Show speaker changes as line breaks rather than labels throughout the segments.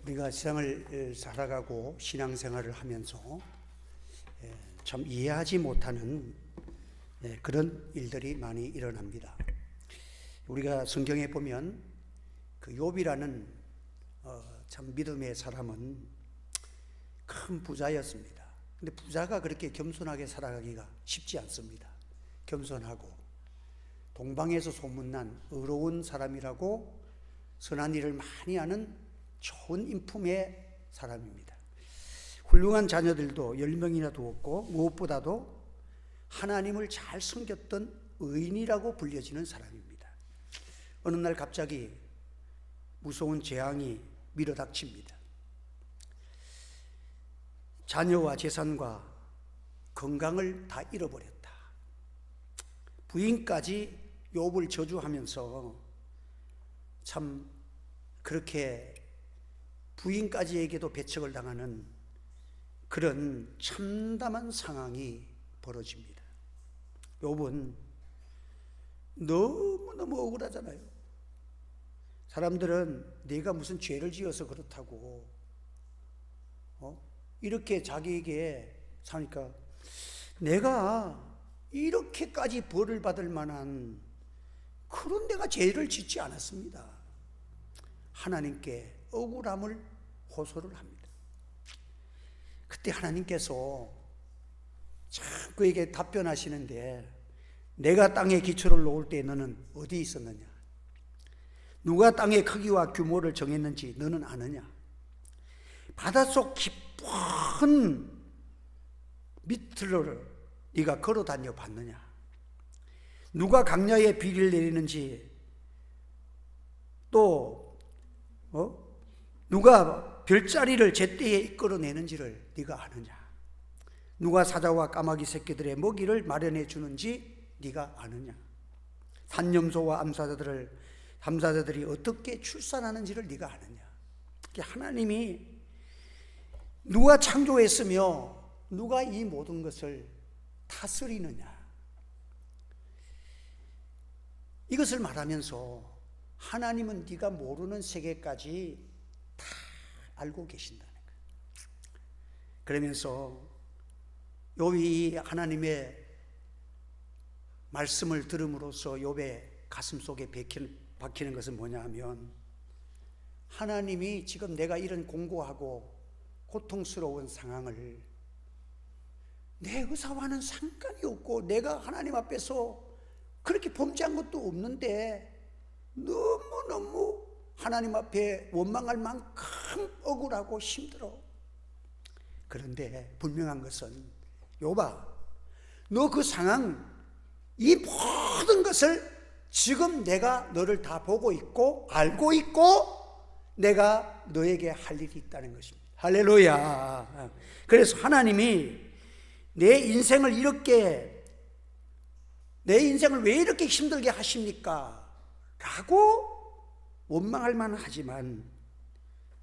우리가 세상을 살아가고 신앙생활을 하면서 참 이해하지 못하는 그런 일들이 많이 일어납니다. 우리가 성경에 보면 그 욥이라는 참 믿음의 사람은 큰 부자였습니다. 근데 부자가 그렇게 겸손하게 살아가기가 쉽지 않습니다. 겸손하고 동방에서 소문난 의로운 사람이라고 선한 일을 많이 하는 좋은 인품의 사람입니다. 훌륭한 자녀들도 10명이나 두었고 무엇보다도 하나님을 잘 섬겼던 의인이라고 불려지는 사람입니다. 어느 날 갑자기 무서운 재앙이 밀어닥칩니다. 자녀와 재산과 건강을 다 잃어버렸다. 부인까지 욥을 저주하면서 참 그렇게 부인까지에게도 배척을 당하는 그런 참담한 상황이 벌어집니다. 욥은 너무너무 억울하잖아요. 사람들은 네가 무슨 죄를 지어서 그렇다고 이렇게 자기에게 사니까 내가 이렇게까지 벌을 받을 만한 그런 내가 죄를 짓지 않았습니다. 하나님께 억울함을 호소를 합니다. 그때 하나님께서 참 그에게 답변하시는데, 내가 땅에 기초를 놓을 때 너는 어디 있었느냐? 누가 땅의 크기와 규모를 정했는지 너는 아느냐? 바닷속 깊은 밑을 네가 걸어 다녀 봤느냐? 누가 강야에 비를 내리는지, 또 누가 별자리를 제때에 이끌어내는지를 네가 아느냐? 누가 사자와 까마귀 새끼들의 먹이를 마련해 주는지 네가 아느냐? 산염소와 암사자들이 어떻게 출산하는지를 네가 아느냐? 하나님이 누가 창조했으며 누가 이 모든 것을 다스리느냐? 이것을 말하면서 하나님은 네가 모르는 세계까지 다 알고 계신다는 거예요. 그러면서 욥이 하나님의 말씀을 들음으로써 욥의 가슴 속에 박히는 것은 뭐냐 하면, 하나님이 지금 내가 이런 공고하고 고통스러운 상황을 내 의사와는 상관이 없고 내가 하나님 앞에서 그렇게 범죄한 것도 없는데 너무너무 하나님 앞에 원망할 만큼 억울하고 힘들어. 그런데 분명한 것은, 욥아, 너 그 상황, 이 모든 것을 지금 내가 너를 다 보고 있고 알고 있고 내가 너에게 할 일이 있다는 것입니다. 할렐루야. 그래서 하나님이 내 인생을 왜 이렇게 힘들게 하십니까? 라고 원망할 만하지만,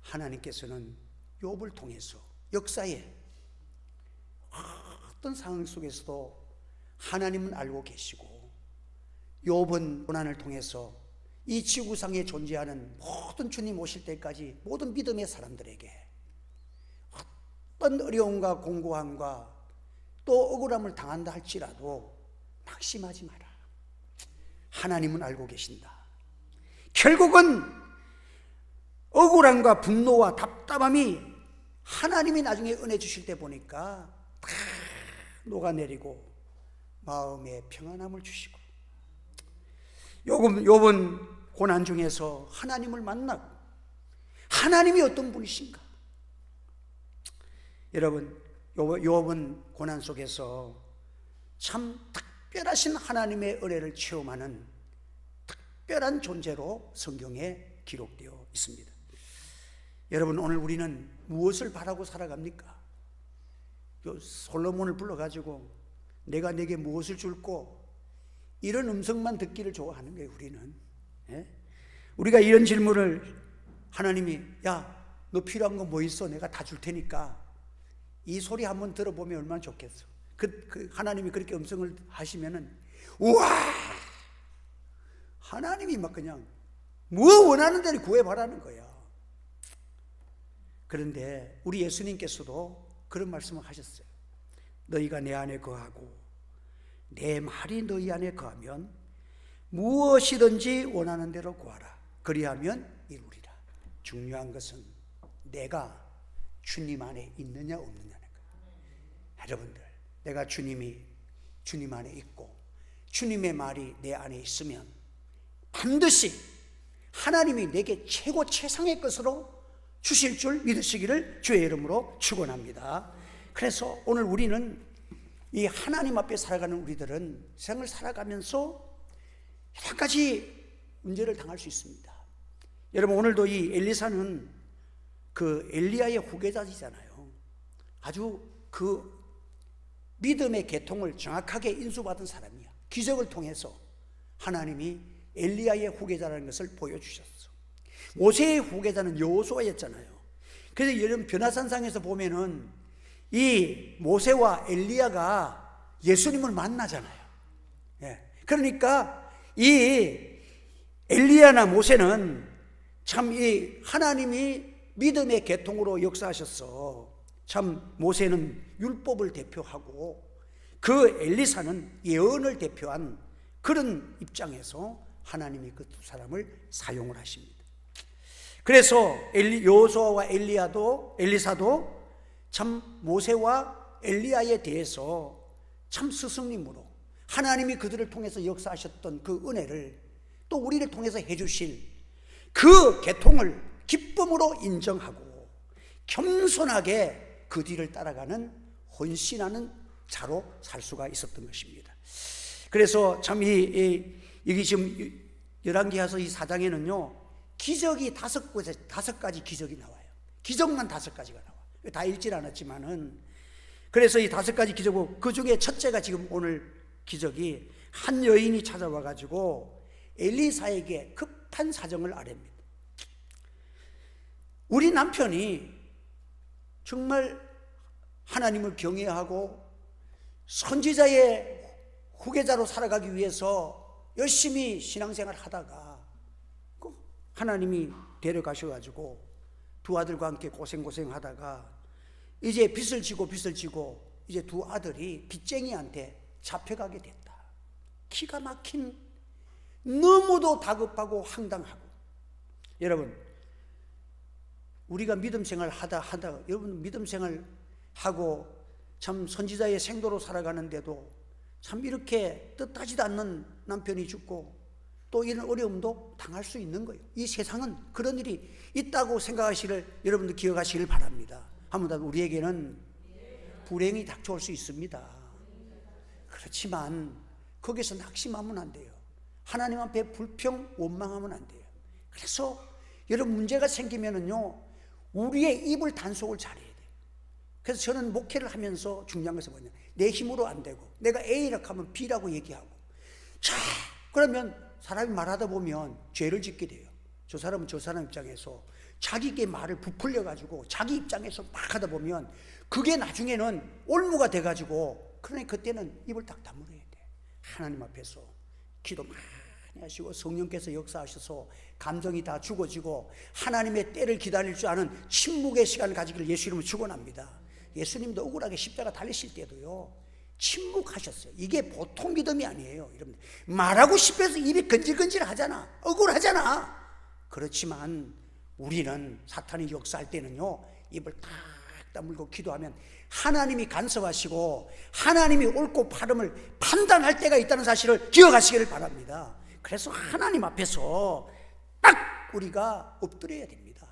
하나님께서는 욥을 통해서 역사에 어떤 상황 속에서도 하나님은 알고 계시고, 욥은 고난을 통해서 이 지구상에 존재하는 모든 주님 오실 때까지 모든 믿음의 사람들에게 어떤 어려움과 공고함과 또 억울함을 당한다 할지라도 낙심하지 마라. 하나님은 알고 계신다. 결국은 억울함과 분노와 답답함이 하나님이 나중에 은혜 주실 때 보니까 다 녹아내리고 마음에 평안함을 주시고, 욥은 고난 중에서 하나님을 만나고, 하나님이 어떤 분이신가? 여러분, 욥은 고난 속에서 참 특별하신 하나님의 은혜를 체험하는 특별한 존재로 성경에 기록되어 있습니다. 여러분, 오늘 우리는 무엇을 바라고 살아갑니까? 솔로몬을 불러가지고 내가 내게 무엇을 줄꼬, 이런 음성만 듣기를 좋아하는 거예요. 우리는 우리가 이런 질문을, 하나님이 야, 너 필요한 거 뭐 있어? 내가 다 줄 테니까, 이 소리 한번 들어보면 얼마나 좋겠어. 하나님이 그렇게 음성을 하시면은, 우와, 하나님이 막 그냥 뭐 원하는 대로 구해봐라는 거야. 그런데 우리 예수님께서도 그런 말씀을 하셨어요. 너희가 내 안에 거하고 내 말이 너희 안에 거하면 무엇이든지 원하는 대로 구하라. 그리하면 이루리라. 중요한 것은 내가 주님 안에 있느냐 없느냐는 거예요. 여러분들, 내가 주님 안에 있고 주님의 말이 내 안에 있으면 반드시 하나님이 내게 최고 최상의 것으로 주실 줄 믿으시기를 주의 이름으로 축원합니다. 그래서 오늘 우리는 이 하나님 앞에 살아가는 우리들은 세상을 살아가면서 여러 가지 문제를 당할 수 있습니다. 여러분, 오늘도 이 엘리사는 그 엘리야의 후계자이잖아요. 아주 그 믿음의 계통을 정확하게 인수받은 사람이야. 기적을 통해서 하나님이 엘리야의 후계자라는 것을 보여주셨어. 모세의 후계자는 여호수아였잖아요. 그래서 여러분, 변화산상에서 보면은 이 모세와 엘리야가 예수님을 만나잖아요. 예. 그러니까 이 엘리야나 모세는 참 이 하나님이 믿음의 계통으로 역사하셨어. 참 모세는 율법을 대표하고 그 엘리사는 예언을 대표한 그런 입장에서 하나님이 그 두 사람을 사용을 하십니다. 그래서 여호수아와 엘리사도 참 모세와 엘리야에 대해서 참 스승님으로 하나님이 그들을 통해서 역사하셨던 그 은혜를 또 우리를 통해서 해주실 그 계통을 기쁨으로 인정하고 겸손하게 그 뒤를 따라가는 헌신하는 자로 살 수가 있었던 것입니다. 그래서 참 여기 지금 열왕기하서 이 4장에는요 기적이 다섯 가지 기적이 나와요. 기적만 5가지가 나와. 다 읽질 않았지만은, 그래서 이 5가지 기적이고 그 중에 첫째가 지금 오늘 기적이 한 여인이 찾아와 가지고 엘리사에게 급한 사정을 아뢰입니다. 우리 남편이 정말 하나님을 경외하고 선지자의 후계자로 살아가기 위해서 열심히 신앙생활을 하다가 하나님이 데려가셔가지고 두 아들과 함께 고생하다가 이제 빚을 지고 이제 두 아들이 빚쟁이한테 잡혀가게 됐다. 기가 막힌, 너무도 다급하고 황당하고. 여러분, 우리가 믿음 생활 하다 여러분 믿음 생활 하고 참 선지자의 생도로 살아가는데도 참 이렇게 뜻하지도 않는 남편이 죽고 또 이런 어려움도 당할 수 있는 거예요. 이 세상은 그런 일이 있다고 생각하시기를 여러분들 기억하시길 바랍니다. 한번 우리에게는 불행이 닥쳐올 수 있습니다. 그렇지만 거기서 낙심하면 안 돼요. 하나님 앞에 불평, 원망하면 안 돼요. 그래서 여러분 문제가 생기면은요 우리의 입을 단속을 잘해야 돼요. 그래서 저는 목회를 하면서 중요한 것은 뭐냐, 내 힘으로 안 되고 내가 A라고 하면 B라고 얘기하고, 자 그러면 사람이 말하다 보면 죄를 짓게 돼요. 저 사람은 저 사람 입장에서 자기의 말을 부풀려 가지고 자기 입장에서 막 하다 보면 그게 나중에는 올무가 돼 가지고, 그러니 그때는 입을 딱 다물어야 돼. 하나님 앞에서 기도 많이 하시고 성령께서 역사하셔서 감정이 다 죽어지고 하나님의 때를 기다릴 줄 아는 침묵의 시간을 가지기를 예수 이름으로 축원합니다. 예수님도 억울하게 십자가 달리실 때도요 침묵하셨어요. 이게 보통 믿음이 아니에요. 여러분, 말하고 싶어서 입이 건질건질 하잖아. 억울하잖아. 그렇지만 우리는 사탄이 역사할 때는요 입을 딱 다물고 기도하면 하나님이 간섭하시고 하나님이 옳고 바름을 판단할 때가 있다는 사실을 기억하시기를 바랍니다. 그래서 하나님 앞에서 딱 우리가 엎드려야 됩니다.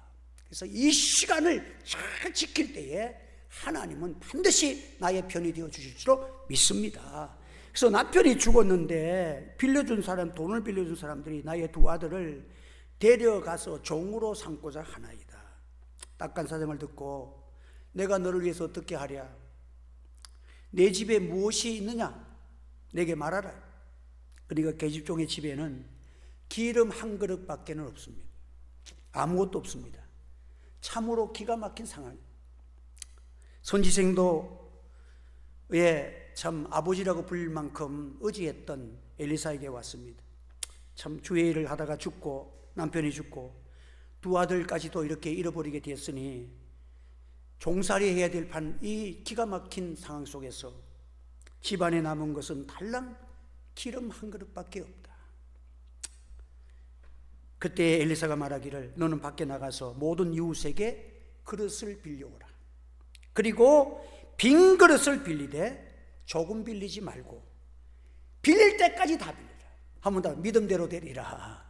그래서 이 시간을 잘 지킬 때에 하나님은 반드시 나의 편이 되어 주실 줄로 믿습니다. 그래서 남편이 죽었는데 돈을 빌려준 사람들이 나의 두 아들을 데려가서 종으로 삼고자 하나이다. 딱한 사정을 듣고 내가 너를 위해서 어떻게 하랴? 내 집에 무엇이 있느냐? 내게 말하라. 그러니까 계집종의 집에는 기름 한 그릇밖에는 없습니다. 아무것도 없습니다. 참으로 기가 막힌 상황. 선지생도 참 아버지라고 불릴 만큼 의지했던 엘리사에게 왔습니다. 참 주의 일을 하다가 죽고 남편이 죽고 두 아들까지도 이렇게 잃어버리게 됐으니 종살이 해야 될 이 기가 막힌 상황 속에서 집안에 남은 것은 달랑 기름 한 그릇밖에 없다. 그때 엘리사가 말하기를 너는 밖에 나가서 모든 이웃에게 그릇을 빌려오라. 그리고 빈 그릇을 빌리되 조금 빌리지 말고 빌릴 때까지 다 빌리라. 한 번 더 믿음대로 되리라.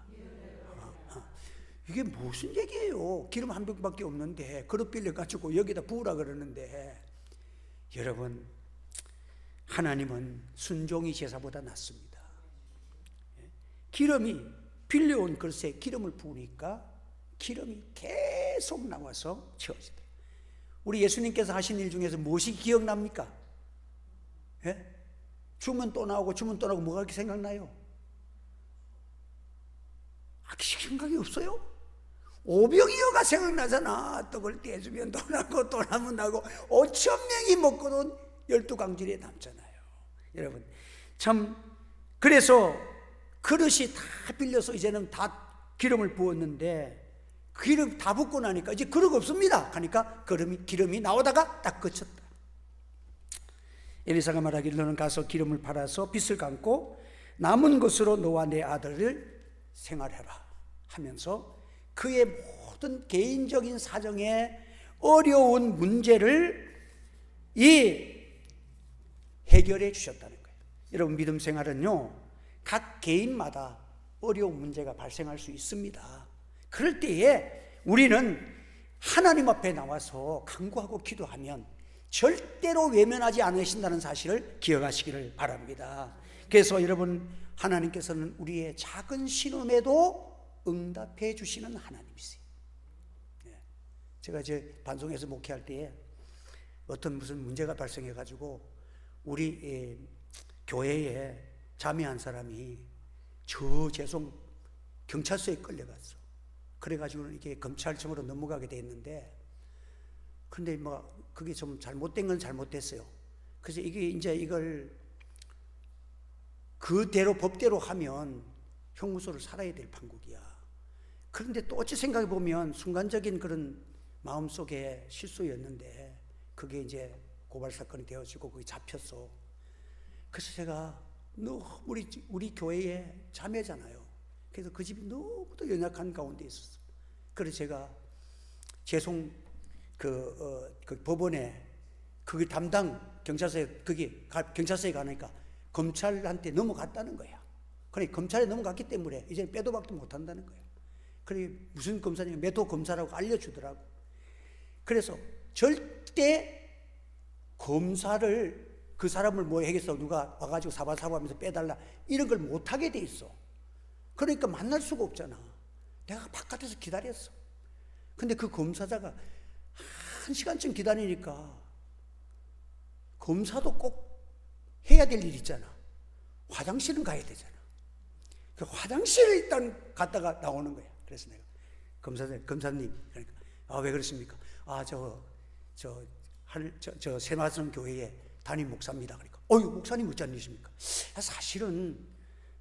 이게 무슨 얘기예요? 기름 한 병밖에 없는데 그릇 빌려가지고 여기다 부으라 그러는데, 여러분, 하나님은 순종이 제사보다 낫습니다. 기름이 빌려온 그릇에 기름을 부으니까 기름이 계속 나와서 채워지다. 우리 예수님께서 하신 일 중에서 무엇이 기억납니까? 예? 주면 또 나오고 주면 또 나오고 뭐가 생각나요? 생각이 없어요? 오병이어가 생각나잖아. 떡을 떼주면 또 나고 또 나면 나고 5,000명이 먹고는 12광질에 남잖아요. 여러분, 참, 그래서 그릇이 다 빌려서 이제는 다 기름을 부었는데 기름 다 붓고 나니까 이제 그릇 없습니다. 하니까 기름이 나오다가 딱 그쳤다. 엘리사가 말하기를 너는 가서 기름을 팔아서 빚을 갚고 남은 것으로 너와 내 아들을 생활해라 하면서 그의 모든 개인적인 사정에 어려운 문제를 해결해 주셨다는 거예요. 여러분, 믿음 생활은요, 각 개인마다 어려운 문제가 발생할 수 있습니다. 그럴 때에 우리는 하나님 앞에 나와서 간구하고 기도하면 절대로 외면하지 않으신다는 사실을 기억하시기를 바랍니다. 그래서 여러분, 하나님께서는 우리의 작은 신음에도 응답해 주시는 하나님이세요. 제가 이제 반송에서 목회할 때에 어떤 무슨 문제가 발생해 가지고 우리 교회에 자매 한 사람이 죄송 경찰서에 끌려갔어. 그래가지고 이게 검찰청으로 넘어가게 돼 있는데, 근데 그게 좀 잘못된 건 잘못됐어요. 그래서 이걸 그대로 법대로 하면 형무소를 살아야 될 판국이야. 그런데 또 어찌 생각해 보면 순간적인 그런 마음속에 실수였는데 그게 이제 고발 사건이 되어지고 그게 잡혔어. 그래서 제가 너무 우리 교회의 자매잖아요. 그래서 그 집이 너무도 연약한 가운데 있었어. 그래서 제가 그 법원에 그 담당 경찰서에 경찰서에 가니까 검찰한테 넘어갔다는 거야. 그러니까 검찰에 넘어갔기 때문에 이제 빼도 박도 못 한다는 거야. 그래, 무슨 검사냐면 매도 검사라고 알려주더라고. 그래서 절대 검사를 그 사람을 뭐 해서 누가 와가지고 사바사바하면서 빼달라 이런 걸 못하게 돼 있어. 그러니까 만날 수가 없잖아. 내가 바깥에서 기다렸어. 근데 그 검사자가 1시간쯤 기다리니까 검사도 꼭 해야 될 일 있잖아. 화장실은 가야 되잖아. 그 화장실을 일단 갔다가 나오는 거야. 그래서 내가 검사님, 그러니까 왜 그러십니까? 저 새마을 교회의 담임 목사입니다. 그러니까 목사님 어쩐 일이십니까? 사실은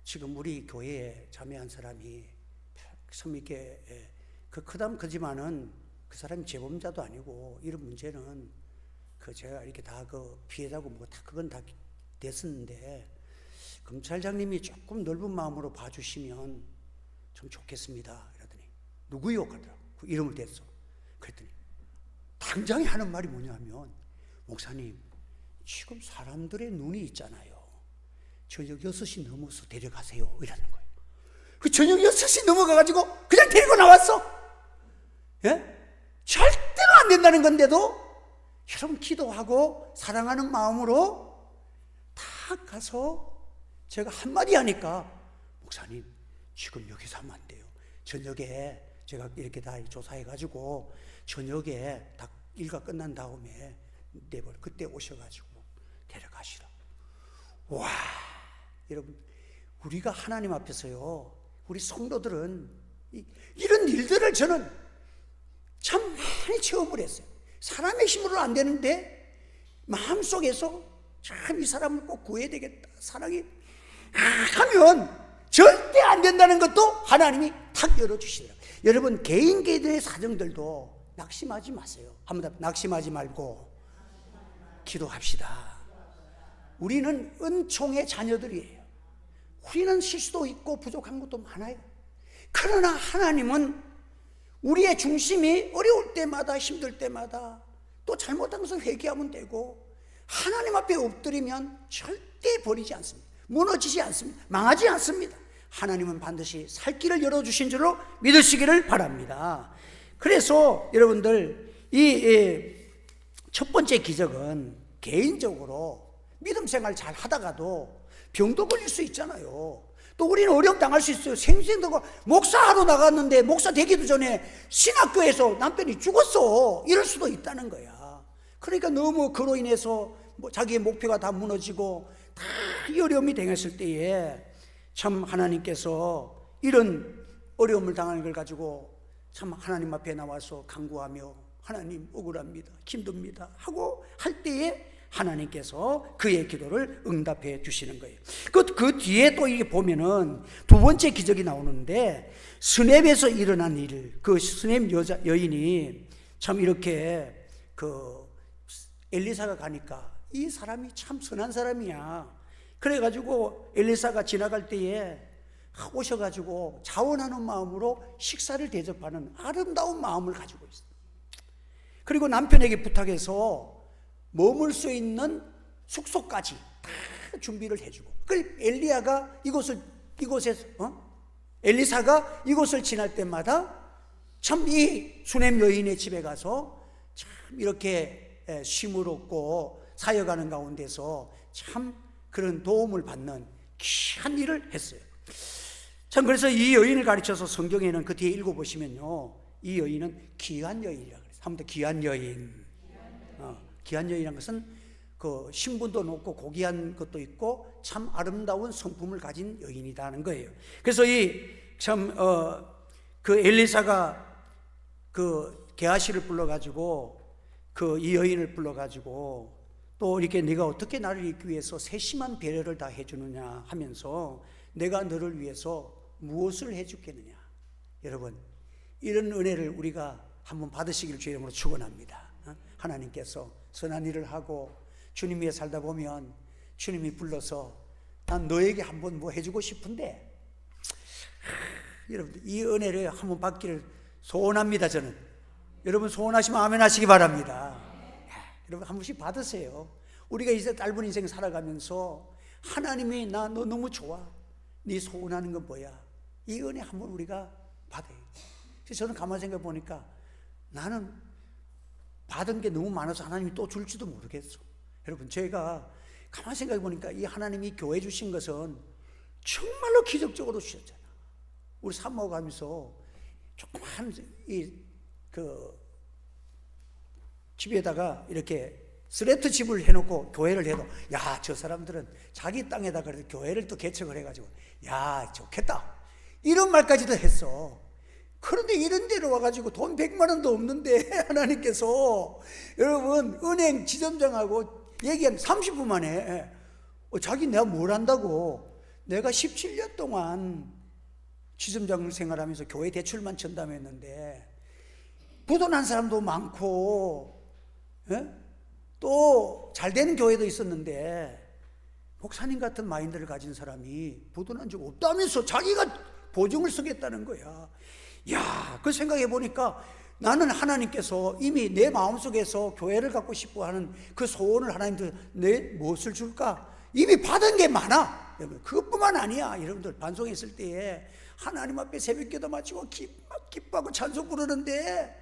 지금 우리 교회에 자매 한 사람이 섬있게 크지만은 그 사람이 재범자도 아니고 이런 문제는 제가 이렇게 다 피해자고 그건 다 됐었는데 검찰장님이 조금 넓은 마음으로 봐주시면 좀 좋겠습니다. 이러더니 누구요? 그러더라고. 그 이름을 댔어. 그랬더니 당장에 하는 말이 뭐냐면, 목사님, 지금 사람들의 눈이 있잖아요. 저녁 6시 넘어서 데려가세요. 이러는 거예요. 그 저녁 6시 넘어가가지고 그냥 데리고 나왔어. 예? 절대로 안 된다는 건데도 여러분 기도하고 사랑하는 마음으로 다 가서 제가 한마디 하니까, 목사님, 지금 여기서 하면 안 돼요. 저녁에 제가 이렇게 다 조사해가지고 저녁에 다 일가 끝난 다음에 그때 오셔가지고 데려가시라. 와, 여러분, 우리가 하나님 앞에서요, 우리 성도들은 이런 일들을 저는 참 많이 체험을 했어요. 사람의 힘으로는 안 되는데 마음속에서 참 이 사람을 꼭 구해야 되겠다, 사랑이 하면 절대 안 된다는 것도 하나님이 탁 열어주시더라고요. 여러분, 개인들의 사정들도 낙심하지 마세요. 한번 더, 낙심하지 말고 기도합시다. 우리는 은총의 자녀들이에요. 우리는 실수도 있고 부족한 것도 많아요. 그러나 하나님은 우리의 중심이 어려울 때마다, 힘들 때마다 또 잘못한 것을 회개하면 되고, 하나님 앞에 엎드리면 절대 버리지 않습니다. 무너지지 않습니다. 망하지 않습니다. 하나님은 반드시 살 길을 열어주신 줄로 믿으시기를 바랍니다. 그래서 여러분들, 이 첫 번째 기적은 개인적으로 믿음 생활 잘 하다가도 병도 걸릴 수 있잖아요. 또 우리는 어려움 당할 수 있어요. 생생하고 목사하러 나갔는데 목사 되기도 전에 신학교에서 남편이 죽었어, 이럴 수도 있다는 거야. 그러니까 너무 그로 인해서 자기의 목표가 다 무너지고 다 이 어려움이 당했을 때에 참 하나님께서 이런 어려움을 당하는 걸 가지고 참 하나님 앞에 나와서 간구하며, 하나님 억울합니다, 힘듭니다 하고 할 때에 하나님께서 그의 기도를 응답해 주시는 거예요. 그 뒤에 또 이게 보면은 두 번째 기적이 나오는데, 스냅에서 일어난 일, 그 스냅 여인이 참 이렇게 그 엘리사가 가니까 이 사람이 참 선한 사람이야. 그래가지고 엘리사가 지나갈 때에 오셔가지고 자원하는 마음으로 식사를 대접하는 아름다운 마음을 가지고 있어요. 그리고 남편에게 부탁해서 머물 수 있는 숙소까지 다 준비를 해주고, 엘리사가 이곳을 지날 때마다 참 이 수넴 여인의 집에 가서 참 이렇게 쉼을 얻고 사역하는 가운데서 참 그런 도움을 받는 귀한 일을 했어요. 참, 그래서 이 여인을 가르쳐서 성경에는 그 뒤에 읽어보시면요, 이 여인은 귀한 여인이라고 그래요. 한번 더, 귀한 여인. 귀한 여인이라는 것은 그 신분도 높고 고귀한 것도 있고 참 아름다운 성품을 가진 여인이라는 거예요. 그래서 그 엘리사가 그 게하시를 불러가지고 이 여인을 불러가지고 또 이렇게 네가 어떻게 나를 잊기 위해서 세심한 배려를 다 해주느냐 하면서 내가 너를 위해서 무엇을 해주겠느냐. 여러분, 이런 은혜를 우리가 한번 받으시기를 주의 이름으로 축원합니다. 하나님께서 선한 일을 하고 주님 위에 살다 보면 주님이 불러서 난 너에게 한번 뭐 해주고 싶은데, 여러분들 이 은혜를 한번 받기를 소원합니다. 저는 여러분 소원하시면 아멘 하시기 바랍니다. 여러분 한 번씩 받으세요. 우리가 이제 짧은 인생 살아가면서 하나님이 나 너 너무 좋아, 네 소원하는 건 뭐야, 이 은혜 한번 우리가 받아요. 그래서 저는 가만히 생각해 보니까 나는 받은 게 너무 많아서 하나님이 또 줄지도 모르겠어. 여러분, 제가 가만히 생각해 보니까 이 하나님이 교회 주신 것은 정말로 기적적으로 주셨잖아. 우리 사모하고 가면서 조그만 집에다가 이렇게 스레트 집을 해놓고 교회를 해도, 야, 저 사람들은 자기 땅에다가 교회를 또 개척을 해가지고, 야, 좋겠다, 이런 말까지도 했어. 그런데 이런 데로 와가지고 돈 100만 원도 없는데 하나님께서, 여러분, 은행 지점장하고 얘기한 30분 만에 자기 내가 뭘 한다고, 내가 17년 동안 지점장 생활하면서 교회 대출만 전담 했는데 부도난 사람도 많고 또 잘 되는 교회도 있었는데 목사님 같은 마인드를 가진 사람이 부도난 적 없다면서 자기가 보증을 서겠다는 거야. 야, 그 생각해 보니까 나는 하나님께서 이미 내 마음속에서 교회를 갖고 싶어 하는 그 소원을 하나님도 내 무엇을 줄까? 이미 받은 게 많아. 그것뿐만 아니야. 여러분들 반송에 있을 때에 하나님 앞에 새벽기도 마치고 기뻐하고 찬송 부르는데,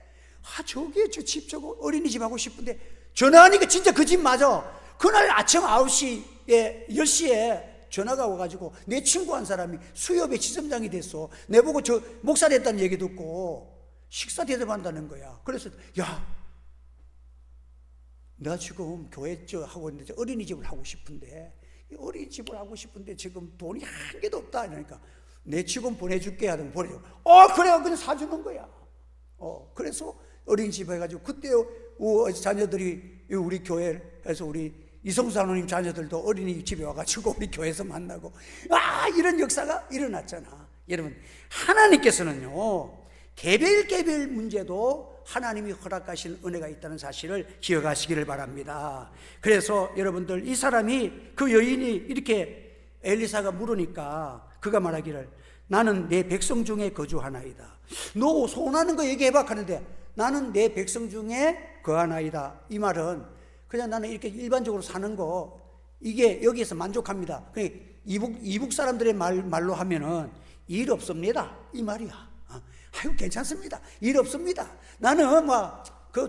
저기에 저 집 저거 어린이집 하고 싶은데 전화하니까 진짜 그 집 맞아. 그날 아침 9시에 10시에 전화가 와가지고 내 친구 한 사람이 수협의 지점장이 됐어. 내보고 저 목사 됐다는 얘기 듣고 식사 대접한다는 거야. 그래서 야, 내가 지금 교회 하고 있는데 어린이집을 하고 싶은데, 어린이집을 하고 싶은데 지금 돈이 한 개도 없다. 이러니까 내 직원 보내줄게 하더니 보내줘. 그래요. 그냥 사주는 거야. 그래서 어린이집 해가지고 그때 자녀들이 우리 교회에서 우리 이성수 사모님 자녀들도 어린이집에 와가지고 우리 교회에서 만나고, 이런 역사가 일어났잖아. 여러분, 하나님께서는요 개별 문제도 하나님이 허락하신 은혜가 있다는 사실을 기억하시기를 바랍니다. 그래서 여러분들, 이 사람이, 그 여인이 이렇게 엘리사가 물으니까 그가 말하기를 나는 내 백성 중에 거주하나이다. 너 소원하는 거 얘기해봐 하는데 나는 내 백성 중에 거하나이다. 이 말은 그냥 나는 이렇게 일반적으로 사는 거, 이게 여기에서 만족합니다. 이북 사람들의 말로 하면은 일 없습니다, 이 말이야. 아유, 괜찮습니다, 일 없습니다. 나는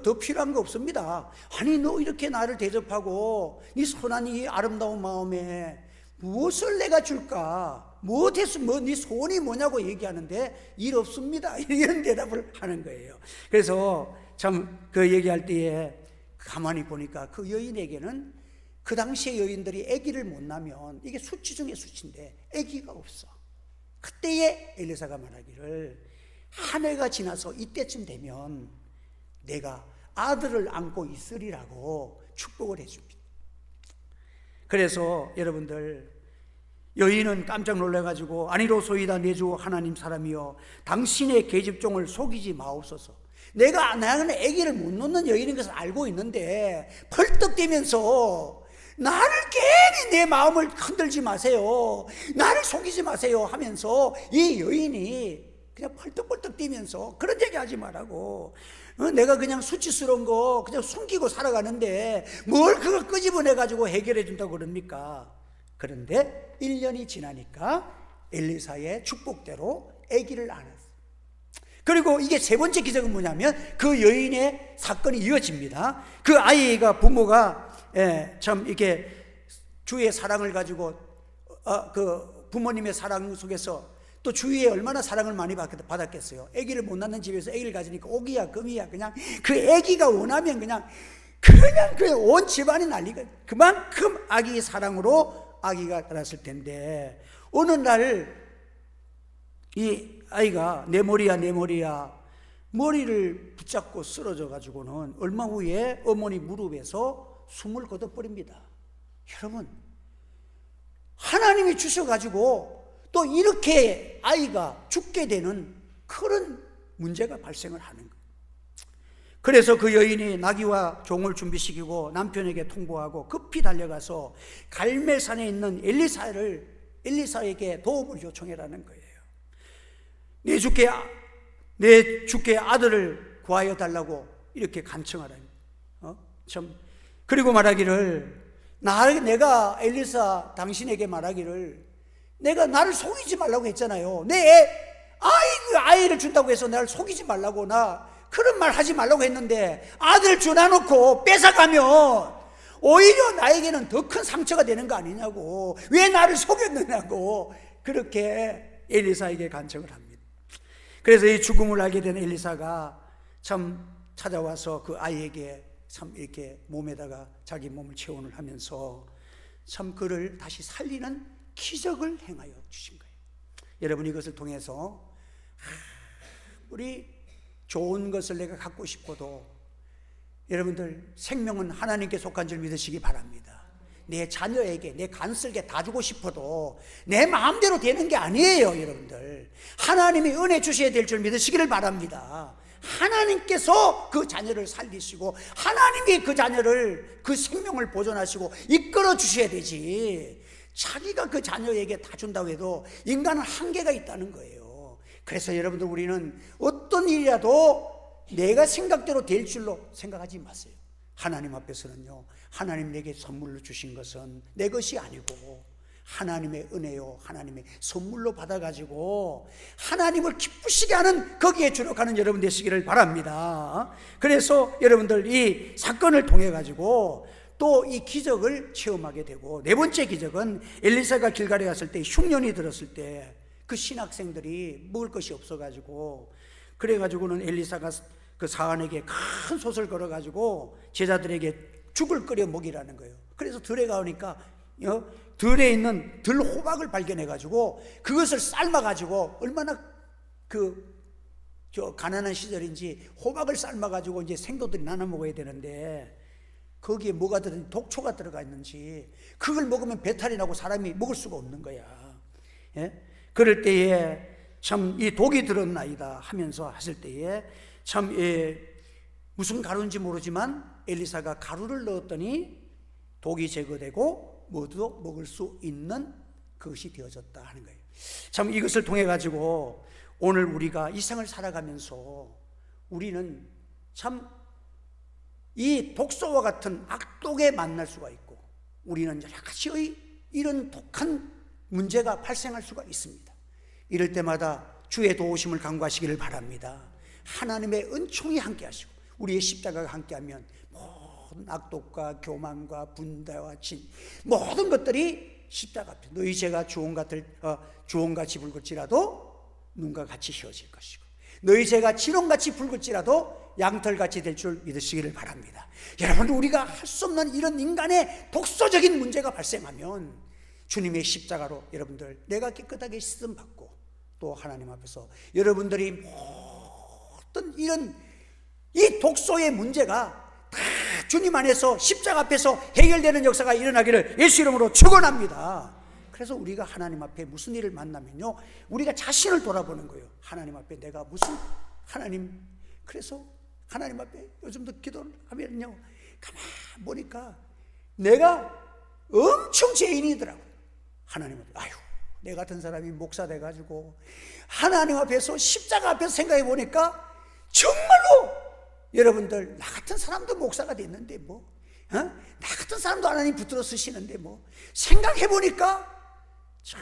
더 필요한 거 없습니다. 아니, 너 이렇게 나를 대접하고 네 선한 이 아름다운 마음에 무엇을 내가 줄까? 네 소원이 뭐냐고 얘기하는데 일 없습니다, 이런 대답을 하는 거예요. 그래서 참 그 얘기할 때에 가만히 보니까 그 여인에게는, 그 당시의 여인들이 아기를 못 낳으면 이게 수치 중에 수치인데 아기가 없어. 그때에 엘리사가 말하기를 한 해가 지나서 이때쯤 되면 내가 아들을 안고 있으리라고 축복을 해줍니다. 그래서 여러분들, 여인은 깜짝 놀라가지고 아니로소이다 내 주 하나님 사람이여 당신의 계집종을 속이지 마옵소서. 나는 아기를 못 놓는 여인인 것을 알고 있는데 펄떡대면서 나를 괜히 내 마음을 흔들지 마세요, 나를 속이지 마세요 하면서 이 여인이 그냥 펄떡펄떡 뛰면서 그런 얘기 하지 말라고, 내가 그냥 수치스러운 거 그냥 숨기고 살아가는데 뭘 그걸 끄집어내가지고 해결해 준다고 그럽니까? 그런데 1년이 지나니까 엘리사의 축복대로 아기를 낳았어요. 그리고 이게 세 번째 기적은 뭐냐면 그 여인의 사건이 이어집니다. 그 아이가 부모가 참 이렇게 주의 사랑을 가지고 그 부모님의 사랑 속에서 또 주위에 얼마나 사랑을 많이 받았겠어요. 아기를 못 낳는 집에서 아기를 가지니까 오기야 금이야, 그냥 그 아기가 원하면 그냥 그 온 집안이 난리가, 그만큼 아기 사랑으로 아기가 자랐을 텐데 어느 날 이 아이가 내 머리야 머리를 붙잡고 쓰러져 가지고는 얼마 후에 어머니 무릎에서 숨을 거둬버립니다. 여러분, 하나님이 주셔가지고 또 이렇게 아이가 죽게 되는 그런 문제가 발생을 하는 거예요. 그래서 그 여인이 나귀와 종을 준비시키고 남편에게 통보하고 급히 달려가서 갈멜산에 있는 엘리사에게 도움을 요청해라는 거예요. 내 주께 아들을 구하여 달라고 이렇게 간청하라는 참. 그리고 말하기를 내가 엘리사 당신에게 말하기를 내가 나를 속이지 말라고 했잖아요. 아이를 준다고 해서 나를 속이지 말라고, 나 그런 말 하지 말라고 했는데 아들 주놔놓고 뺏어가면 오히려 나에게는 더 큰 상처가 되는 거 아니냐고, 왜 나를 속였느냐고 그렇게 엘리사에게 간청을 합니다. 그래서 이 죽음을 알게 된 엘리사가 참 찾아와서 그 아이에게 참 이렇게 몸에다가 자기 몸을 체온을 하면서 참 그를 다시 살리는 기적을 행하여 주신 거예요. 여러분, 이것을 통해서 우리 좋은 것을 내가 갖고 싶어도 여러분들, 생명은 하나님께 속한 줄 믿으시기 바랍니다. 내 자녀에게, 내 간슬게 다 주고 싶어도 내 마음대로 되는 게 아니에요. 여러분들, 하나님이 은혜 주셔야 될 줄 믿으시기를 바랍니다. 하나님께서 그 자녀를 살리시고 하나님이 그 자녀를, 그 생명을 보존하시고 이끌어 주셔야 되지, 자기가 그 자녀에게 다 준다고 해도 인간은 한계가 있다는 거예요. 그래서 여러분들, 우리는 어떤 일이라도 내가 생각대로 될 줄로 생각하지 마세요. 하나님 앞에서는요, 하나님 내게 선물로 주신 것은 내 것이 아니고 하나님의 은혜요, 하나님의 선물로 받아가지고 하나님을 기쁘시게 하는, 거기에 주력하는 여러분 되시기를 바랍니다. 그래서 여러분들, 이 사건을 통해 가지고 또 이 기적을 체험하게 되고, 네 번째 기적은 엘리사가 길갈에 갔을 때 흉년이 들었을 때 그 신학생들이 먹을 것이 없어가지고, 그래가지고는 엘리사가 그 사환에게 큰 솥을 걸어가지고 제자들에게 죽을 끓여 먹이라는 거예요. 그래서 들에 가니까 들에 있는 들호박을 발견해가지고 그것을 삶아가지고, 얼마나 가난한 시절인지 호박을 삶아가지고 이제 생도들이 나눠 먹어야 되는데 거기에 뭐가 들어있는지, 독초가 들어가 있는지, 그걸 먹으면 배탈이 나고 사람이 먹을 수가 없는 거야. 예? 그럴 때에 참 이 독이 들었나이다 하면서 하실 때에 참 무슨 가루인지 모르지만 엘리사가 가루를 넣었더니 독이 제거되고 모두 먹을 수 있는 그것이 되어졌다 하는 거예요. 참 이것을 통해 가지고 오늘 우리가 이 생을 살아가면서 우리는 참 이 독소와 같은 악독에 만날 수가 있고 우리는 여러 가지의 이런 독한 문제가 발생할 수가 있습니다. 이럴 때마다 주의 도우심을 간구하시기를 바랍니다. 하나님의 은총이 함께 하시고 우리의 십자가가 함께하면 모든 악독과 교만과 분다와 진 모든 것들이 십자가 앞에 너희 죄가 주홍같이 붉을지라도 눈과 같이 휘어질 것이고 너희 죄가 지롱같이 붉을지라도 양털같이 될 줄 믿으시기를 바랍니다. 여러분, 우리가 할 수 없는 이런 인간의 독소적인 문제가 발생하면 주님의 십자가로 여러분들 내가 깨끗하게 씻음 받고 또 하나님 앞에서 여러분들이 모든 이런 이 독소의 문제가 다 주님 안에서 십자가 앞에서 해결되는 역사가 일어나기를 예수 이름으로 축원합니다. 그래서 우리가 하나님 앞에 무슨 일을 만나면요, 우리가 자신을 돌아보는 거예요. 하나님 앞에 내가 무슨 하나님, 그래서 하나님 앞에 요즘도 기도를 하면요, 가만 보니까 내가 엄청 죄인이더라고요. 하나님 앞에 아유, 내 같은 사람이 목사 돼가지고 하나님 앞에서 십자가 앞에서 생각해 보니까 정말로 여러분들 나 같은 사람도 목사가 됐는데 나 같은 사람도 하나님 붙들어 쓰시는데 생각해 보니까 참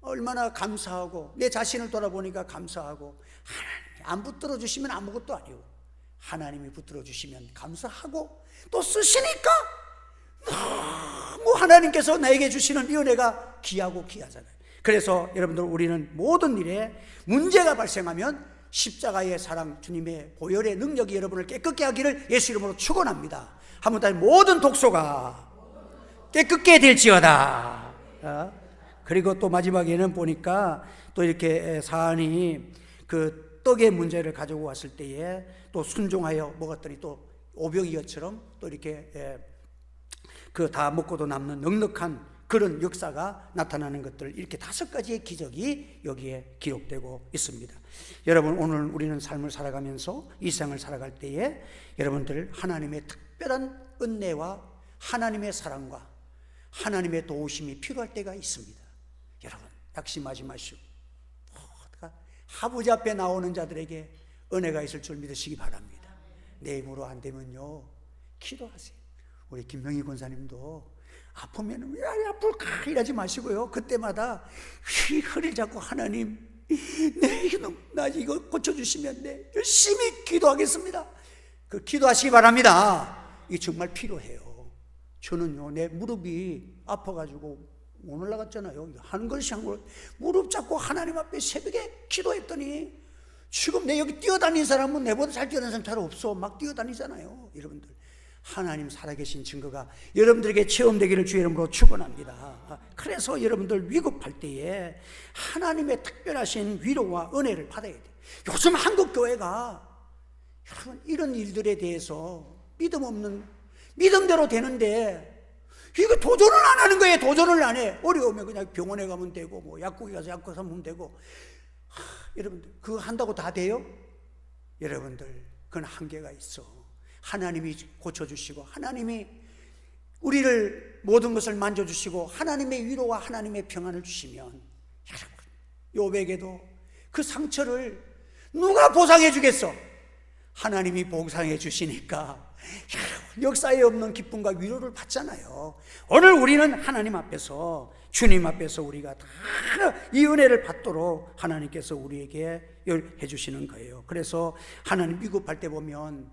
얼마나 감사하고 내 자신을 돌아보니까 감사하고 하나님이 안 붙들어 주시면 아무것도 아니고 하나님이 붙들어 주시면 감사하고 또 쓰시니까 너무 하나님께서 나에게 주시는 이 은혜가 귀하고 귀하잖아요. 그래서 여러분들 우리는 모든 일에 문제가 발생하면 십자가의 사랑 주님의 보혈의 능력이 여러분을 깨끗게 하기를 예수 이름으로 축원합니다. 한번 다시 모든 독소가 깨끗게 될지어다. 그리고 또 마지막에는 보니까 또 이렇게 사안이 그 떡의 문제를 가지고 왔을 때에 또 순종하여 먹었더니 또 오병이어처럼 또 이렇게 그 다 먹고도 남는 넉넉한 그런 역사가 나타나는 것들, 이렇게 5가지의 기적이 여기에 기록되고 있습니다. 여러분, 오늘 우리는 삶을 살아가면서 이 생을 살아갈 때에 여러분들 하나님의 특별한 은혜와 하나님의 사랑과 하나님의 도우심이 필요할 때가 있습니다. 여러분, 낙심하지 마시고 아버지 앞에 나오는 자들에게 은혜가 있을 줄 믿으시기 바랍니다. 내 힘으로 안 되면요, 기도하세요. 우리 김명희 권사님도 아프면 왜 아플까 이러지 마시고요, 그때마다 허리를 잡고 하나님, 나 이거 고쳐주시면 열심히 기도하겠습니다. 그 기도하시기 바랍니다. 이게 정말 필요해요. 저는요, 내 무릎이 아파가지고 못 올라갔잖아요. 한 걸씩 한 걸 무릎 잡고 하나님 앞에 새벽에 기도했더니 지금 내 여기 뛰어다니는 사람은 내보다 잘 뛰어다니는 사람 잘 없어. 막 뛰어다니잖아요. 여러분들, 하나님 살아계신 증거가 여러분들에게 체험되기를 주의 이름으로 축원합니다. 그래서 여러분들 위급할 때에 하나님의 특별하신 위로와 은혜를 받아야 돼요. 요즘 한국 교회가 여러분 이런 일들에 대해서 믿음대로 되는데 이거 도전을 안 하는 거예요. 도전을 안 해. 어려우면 그냥 병원에 가면 되고 약국에 가서 약국 사면 되고. 여러분들 그거 한다고 다 돼요? 여러분들 그건 한계가 있어. 하나님이 고쳐주시고 하나님이 우리를 모든 것을 만져주시고 하나님의 위로와 하나님의 평안을 주시면, 여러분 요백에도 그 상처를 누가 보상해 주겠어? 하나님이 보상해 주시니까 역사에 없는 기쁨과 위로를 받잖아요. 오늘 우리는 하나님 앞에서, 주님 앞에서 우리가 다 이 은혜를 받도록 하나님께서 우리에게 해주시는 거예요. 그래서 하나님 위급할 때 보면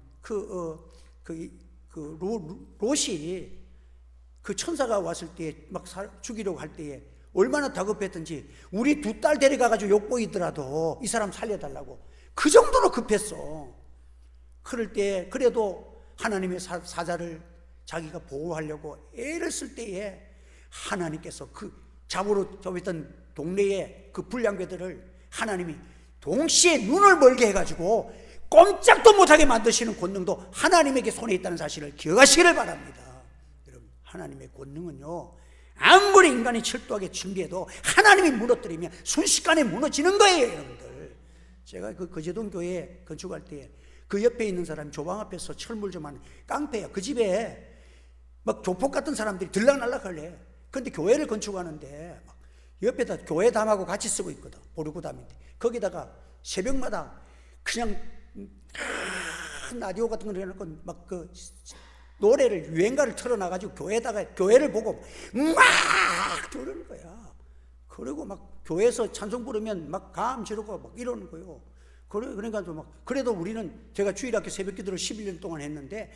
롯이 그 천사가 왔을 때 막 죽이려고 할 때에 얼마나 다급했던지, 우리 2딸 데려가가지고 욕보이더라도 이 사람 살려달라고 그 정도로 급했어. 그럴 때 그래도 하나님의 사자를 자기가 보호하려고 애를 쓸 때에 하나님께서 그 잡으러 있던 동네의 그 불량배들을 하나님이 동시에 눈을 멀게 해가지고 꼼짝도 못하게 만드시는 권능도 하나님에게 손에 있다는 사실을 기억하시기를 바랍니다. 여러분, 하나님의 권능은요 아무리 인간이 철도하게 준비해도 하나님이 무너뜨리면 순식간에 무너지는 거예요, 여러분들. 제가 그 거제동 교회 건축할 때 그 옆에 있는 사람이 조방 앞에서 철물 좀 하는 깡패야. 그 집에 막 조폭 같은 사람들이 들락날락 할래. 근데 교회를 건축하는데 막 옆에다 교회 담하고 같이 쓰고 있거든. 보르고담인데 거기다가 새벽마다 그냥 라디오 같은 거 해놓고 막 그 노래를 유행가를 틀어놔가지고 교회를 보고 막 그러는 거야. 그리고 막 교회에서 찬송 부르면 막 감 지르고 막 이러는 거예요. 그러니까 막 그래도 우리는 제가 주일학교 새벽기도를 11년 동안 했는데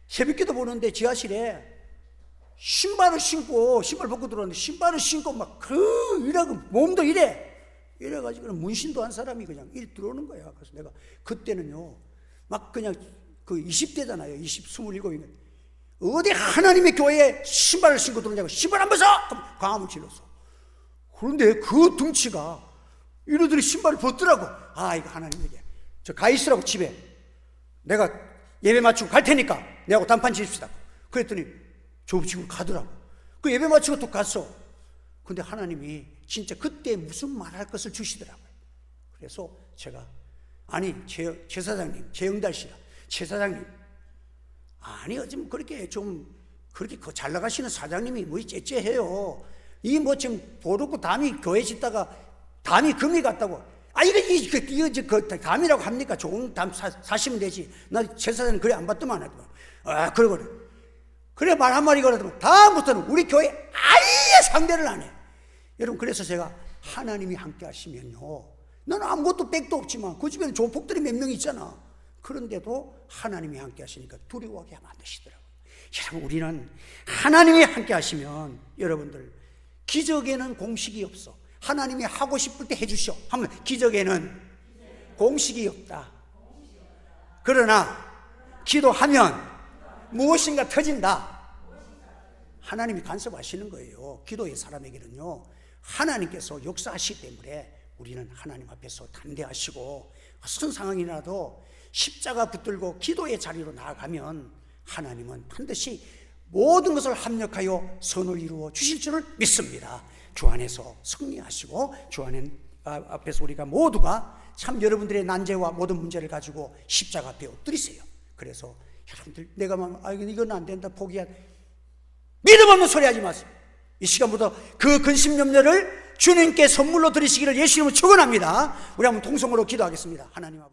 새벽기도 보는데 지하실에 신발을 신고 신발 벗고 들어왔는데 신발을 신고 막 이러고 몸도 이래가지고 문신도 한 사람이 그냥 들어오는 거야. 그래서 내가 그때는요 막 그냥 그 20대잖아요. 27인가. 어디 하나님의 교회에 신발을 신고 들어오냐고. 신발 안 벗어! 광화문 질렀어. 그런데 그 등치가 이러더니 신발을 벗더라고. 아, 이거 하나님에게 저 가 있으라고. 집에 내가 예배 마치고 갈 테니까 내하고 단판 지읍시다. 그랬더니 저 집으로 가더라고. 그 예배 마치고 또 갔어. 근데 하나님이 진짜 그때 무슨 말할 것을 주시더라고요. 그래서 제가 아니 최 사장님, 최영달 씨라 최 사장님, 아니 어쩜 그렇게 좀 그렇게 잘 나가시는 사장님이 뭐 째째해요. 이 뭐 지금 보르고 담이 교회 짓다가 담이 금이 갔다고. 아 이거 담이라고 합니까? 좋은 담 사시면 되지. 나 최 사장님 그래 안 받더만 하더만. 아 그래 말 한마디 걸어도 다음부터는 우리 교회 아예 상대를 안 해. 여러분 그래서 제가 하나님이 함께 하시면요, 나는 아무것도 백도 없지만 그 집에는 조폭들이 몇 명 있잖아. 그런데도 하나님이 함께 하시니까 두려워하게 하면 안 되시더라고요. 여러분 우리는 하나님이 함께 하시면 여러분들 기적에는 공식이 없어. 하나님이 하고 싶을 때 해주셔 하면 기적에는 공식이 없다. 그러나 기도하면 무엇인가 터진다. 하나님이 간섭하시는 거예요. 기도의 사람에게는요 하나님께서 역사하시기 때문에 우리는 하나님 앞에서 담대하시고 어떤 상황이라도 십자가 붙들고 기도의 자리로 나아가면 하나님은 반드시 모든 것을 합력하여 선을 이루어 주실 줄을 믿습니다. 주 안에서 승리하시고 주 안에 앞에서 우리가 모두가 참 여러분들의 난제와 모든 문제를 가지고 십자가 앞에 엎드리세요. 그래서 여러분들 내가 막 이건 안 된다 포기한 믿음 없는 소리 하지 마세요. 이 시간부터 그 근심 염려를 주님께 선물로 드리시기를 예수 이름으로 축원합니다. 우리 한번 통성으로 기도하겠습니다. 하나님 아버지